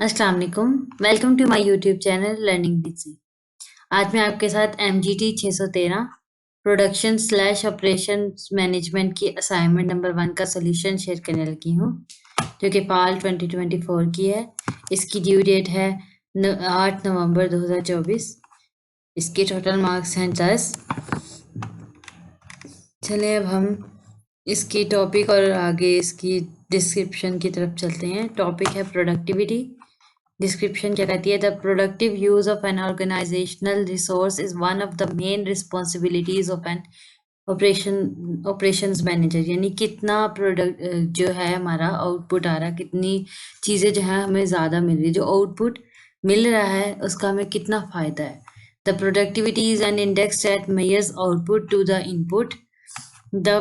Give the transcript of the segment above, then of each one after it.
अस्सलाम वालेकुम। Welcome to my YouTube channel learning busy. आज मैं आपके साथ MGT 613 production slash operation management की असाइनमेंट नंबर 1 का सोल्यूशन शेयर करने लगी हूँ, जो कि फाल 2024 की है। इसकी ड्यू डेट है 8 नवंबर 2024। इसके टोटल मार्क्स हैं 10। चलिए अब हम इसकी टॉपिक और आगे इसकी डिस्क्रिप्शन की तरफ चलते हैं। टॉपिक है प्रोडक्टिविटी। डिस्क्रिप्शन क्या कहती है? The productive use of an organisational resource is one of the main responsibilities of an operations manager. यानी कितना प्रोडक्ट जो है हमारा आउटपुट आ रहा, कितनी चीज़ें जो है हमें ज़्यादा मिल रही, जो आउटपुट मिल रहा है उसका हमें कितना फ़ायदा है। The productivity is an index that measures output to the input. The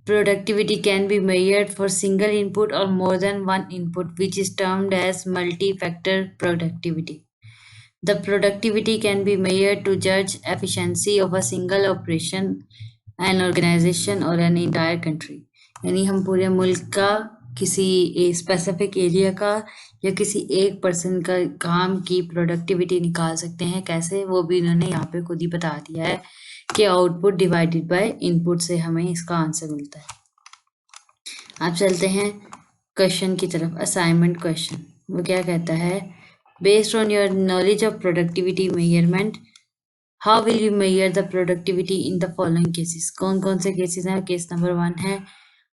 productivity can be measured for single input or more than one input, which is termed as multi-factor productivity. The productivity can be measured to judge efficiency of a single operation, an organization or an entire country. यानी हम पूरे मुल्क का, किसी specific area का या किसी एक पर्सन का काम की प्रोडक्टिविटी निकाल सकते हैं। कैसे, वो भी इन्होंने यहाँ पे खुद ही बता दिया है कि आउटपुट डिवाइडेड बाय इनपुट से हमें इसका आंसर मिलता है। आप चलते हैं क्वेश्चन की तरफ। असाइनमेंट क्वेश्चन वो क्या कहता है? Based on your knowledge of productivity measurement, how will you measure the productivity in the following cases. कौन कौन से केसेस हैं? केस नंबर 1 है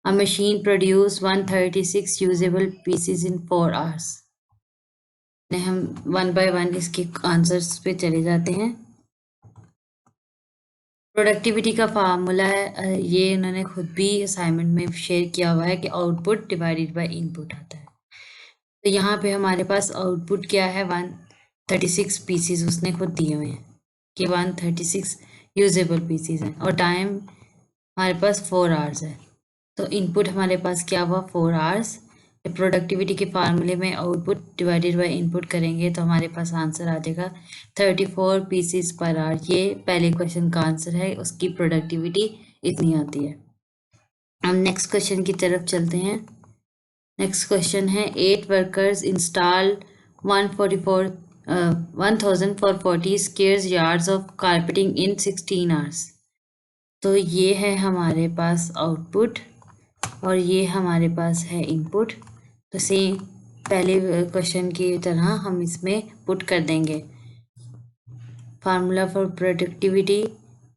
अ machine produce 136 usable pieces in 4 hours. हम 1 बाय 1 इसके आंसर्स पे चले जाते हैं। प्रोडक्टिविटी का फार्मूला है, ये इन्होंने खुद भी असाइनमेंट में शेयर किया हुआ है कि आउटपुट डिवाइडेड बाय इनपुट आता है। तो यहाँ पे हमारे पास आउटपुट क्या है? 136 पीसीज उसने खुद दिए हुए हैं कि 136 यूजेबल पीसीज हैं, और टाइम हमारे पास 4 आवर्स है। तो इनपुट हमारे पास क्या हुआ? 4 आवर्स। प्रोडक्टिविटी के फार्मूले में आउटपुट डिवाइडेड बाय इनपुट करेंगे तो हमारे पास आंसर आ जाएगा 34 पीसीस पर आवर। ये पहले क्वेश्चन का आंसर है, उसकी प्रोडक्टिविटी इतनी आती है। हम नेक्स्ट क्वेश्चन की तरफ चलते हैं। नेक्स्ट क्वेश्चन है 8 workers install 1440 square yards of carpeting in 16 hours. तो ये है हमारे पास आउटपुट और ये हमारे पास है इनपुट। तो सेम पहले क्वेश्चन की तरह हम इसमें पुट कर देंगे formula for productivity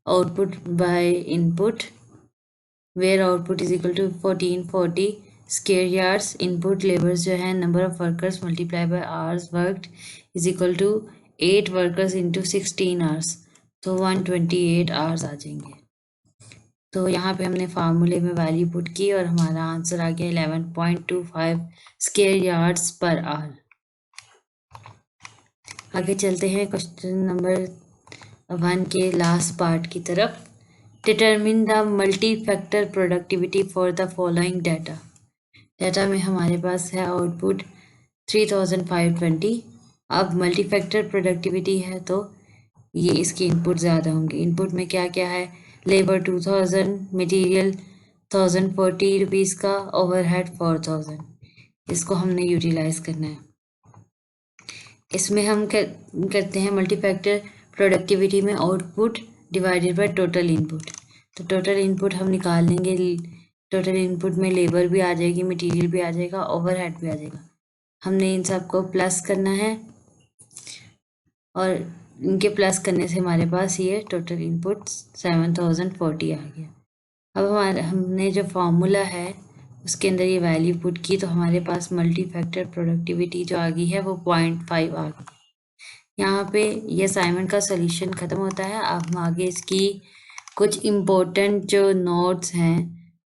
output by input, where output is equal to 1440 square yards. Input labours जो है number of workers multiply by hours worked is equal to 8 workers into 16 hours, तो 128 आवर्स आ जाएंगे। तो यहाँ पे हमने फार्मूले में वैल्यू पुट की और हमारा आंसर आ गया 11.25 स्क्वायर यार्ड्स पर आवर। आगे चलते हैं क्वेश्चन नंबर 1 के लास्ट पार्ट की तरफ। Determine the multi factor productivity for the following data. Data में हमारे पास है आउटपुट 3520। अब मल्टी फैक्टर प्रोडक्टिविटी है तो ये इसके इनपुट ज़्यादा होंगे। इनपुट में क्या क्या है? लेबर 2000, मटेरियल 1040 रुपीज़ का, ओवरहेड 4000। इसको हमने यूटिलाइज करना है। इसमें हम करते हैं मल्टी फैक्टर प्रोडक्टिविटी में output divided by total input. तो टोटल इनपुट हम निकाल लेंगे। टोटल इनपुट में लेबर भी आ जाएगी, मटेरियल भी आ जाएगा, ओवरहेड भी आ जाएगा। हमने इन सबको प्लस करना है और इनके प्लस करने से हमारे पास ये टोटल इनपुट 7040 आ गया। अब हमने जो फार्मूला है उसके अंदर ये वैल्यू पुट की तो हमारे पास मल्टी फैक्टर प्रोडक्टिविटी जो आ गई है वो 0.5 आ गई। यहाँ पे ये असाइनमेंट का सोल्यूशन ख़त्म होता है। अब हम आगे इसकी कुछ इम्पोर्टेंट जो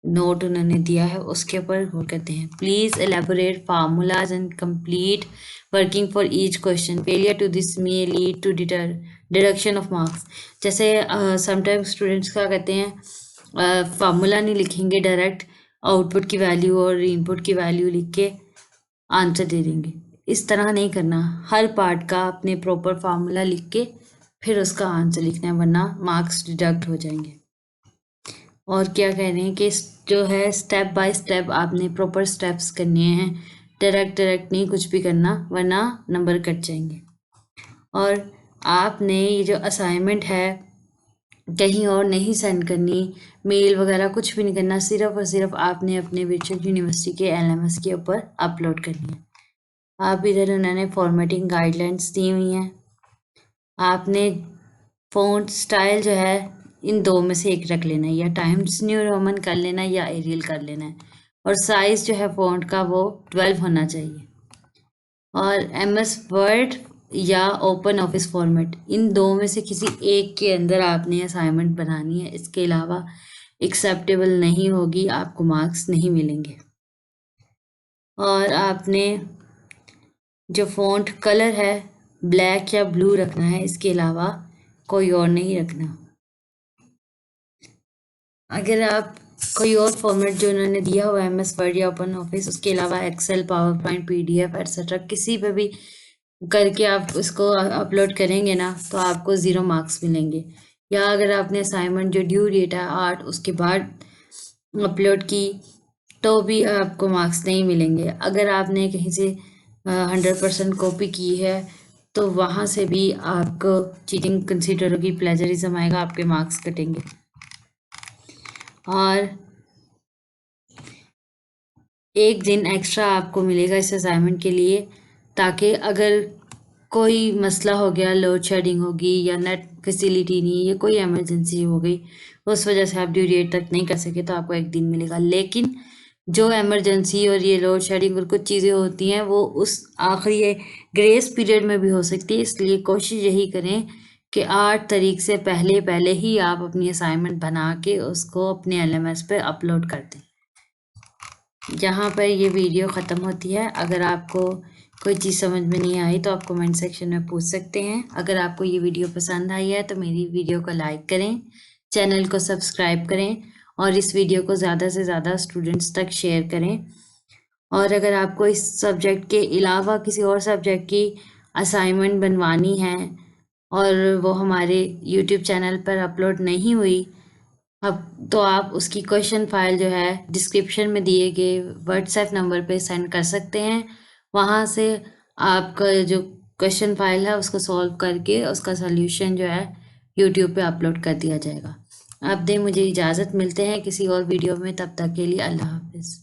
नोट उन्होंने दिया है उसके ऊपर गौर करते हैं। Please elaborate formulas and complete working for each question. Failure to this may lead to deduction of marks. जैसे समटाइम्स स्टूडेंट्स क्या कहते हैं, फार्मूला नहीं लिखेंगे, डायरेक्ट आउटपुट की वैल्यू और इनपुट की वैल्यू लिख के आंसर दे देंगे। इस तरह नहीं करना, हर पार्ट का अपने प्रॉपर फार्मूला लिख के फिर उसका आंसर लिखना है, वरना मार्क्स डिडक्ट हो जाएंगे। और क्या कह रहे हैं कि जो है स्टेप बाय स्टेप आपने प्रॉपर स्टेप्स करने हैं डायरेक्ट नहीं कुछ भी करना, वरना नंबर कट जाएंगे। और आपने ये जो असाइनमेंट है कहीं और नहीं सेंड करनी, मेल वगैरह कुछ भी नहीं करना, सिर्फ और सिर्फ आपने अपने वर्चुअल यूनिवर्सिटी के LMS के ऊपर अपलोड करनी है। आप इधर उन्होंने फॉर्मेटिंग गाइडलाइंस दी हुई हैं। आपने फ़ॉन्ट स्टाइल जो है इन दो में से एक रख लेना है, या टाइम्स न्यू रोमन कर लेना है या एरियल कर लेना है। और साइज़ जो है फ़ॉन्ट का वो 12 होना चाहिए। और MS वर्ड या ओपन ऑफिस फॉर्मेट, इन दो में से किसी एक के अंदर आपने असाइनमेंट बनानी है। इसके अलावा एक्सेप्टेबल नहीं होगी, आपको मार्क्स नहीं मिलेंगे। और आपने जो फ़ॉन्ट कलर है ब्लैक या ब्लू रखना है, इसके अलावा कोई और नहीं रखना। अगर आप कोई और फॉर्मेट जो उन्होंने दिया हुआ है MS वर्ड या ओपन ऑफिस, उसके अलावा Excel, PowerPoint, PDF etcetera किसी पे भी करके आप उसको अपलोड करेंगे ना, तो आपको 0 मार्क्स मिलेंगे। या अगर आपने असाइनमेंट जो ड्यू डेट है 8 उसके बाद अपलोड की तो भी आपको मार्क्स नहीं मिलेंगे। अगर आपने कहीं से 100% कॉपी की है तो वहाँ से भी आपको चीटिंग कंसिडर होगी, प्लेजरिज्म आएगा, आपके मार्क्स कटेंगे। और 1 दिन एक्स्ट्रा आपको मिलेगा इस असाइनमेंट के लिए, ताकि अगर कोई मसला हो गया, लोड शेडिंग होगी या नेट फैसिलिटी नहीं, या कोई इमरजेंसी हो गई, उस वजह से आप ड्यू डेट तक नहीं कर सके, तो आपको 1 दिन मिलेगा। लेकिन जो इमरजेंसी और ये लोड शेडिंग और कुछ चीज़ें होती हैं वो उस आखिरी ग्रेस पीरियड में भी हो सकती है। इसलिए कोशिश यही करें कि 8 तारीख से पहले पहले ही आप अपनी असाइनमेंट बना के उसको अपने LMS पे अपलोड कर दें। यहाँ पर ये वीडियो ख़त्म होती है। अगर आपको कोई चीज़ समझ में नहीं आई तो आप कमेंट सेक्शन में पूछ सकते हैं। अगर आपको ये वीडियो पसंद आई है तो मेरी वीडियो को लाइक करें, चैनल को सब्सक्राइब करें और इस वीडियो को ज़्यादा से ज़्यादा स्टूडेंट्स तक शेयर करें। और अगर आपको इस सब्जेक्ट के अलावा किसी और सब्जेक्ट की असाइनमेंट बनवानी है और वो हमारे यूट्यूब चैनल पर अपलोड नहीं हुई, अब तो आप उसकी क्वेश्चन फाइल जो है डिस्क्रिप्शन में दिए गए व्हाट्सएप नंबर पे सेंड कर सकते हैं। वहाँ से आपका जो क्वेश्चन फाइल है उसको सॉल्व करके उसका सॉल्यूशन जो है यूट्यूब पे अपलोड कर दिया जाएगा। अब दें मुझे इजाज़त, मिलते हैं किसी और वीडियो में, तब तक के लिए अल्लाह हाफिज़।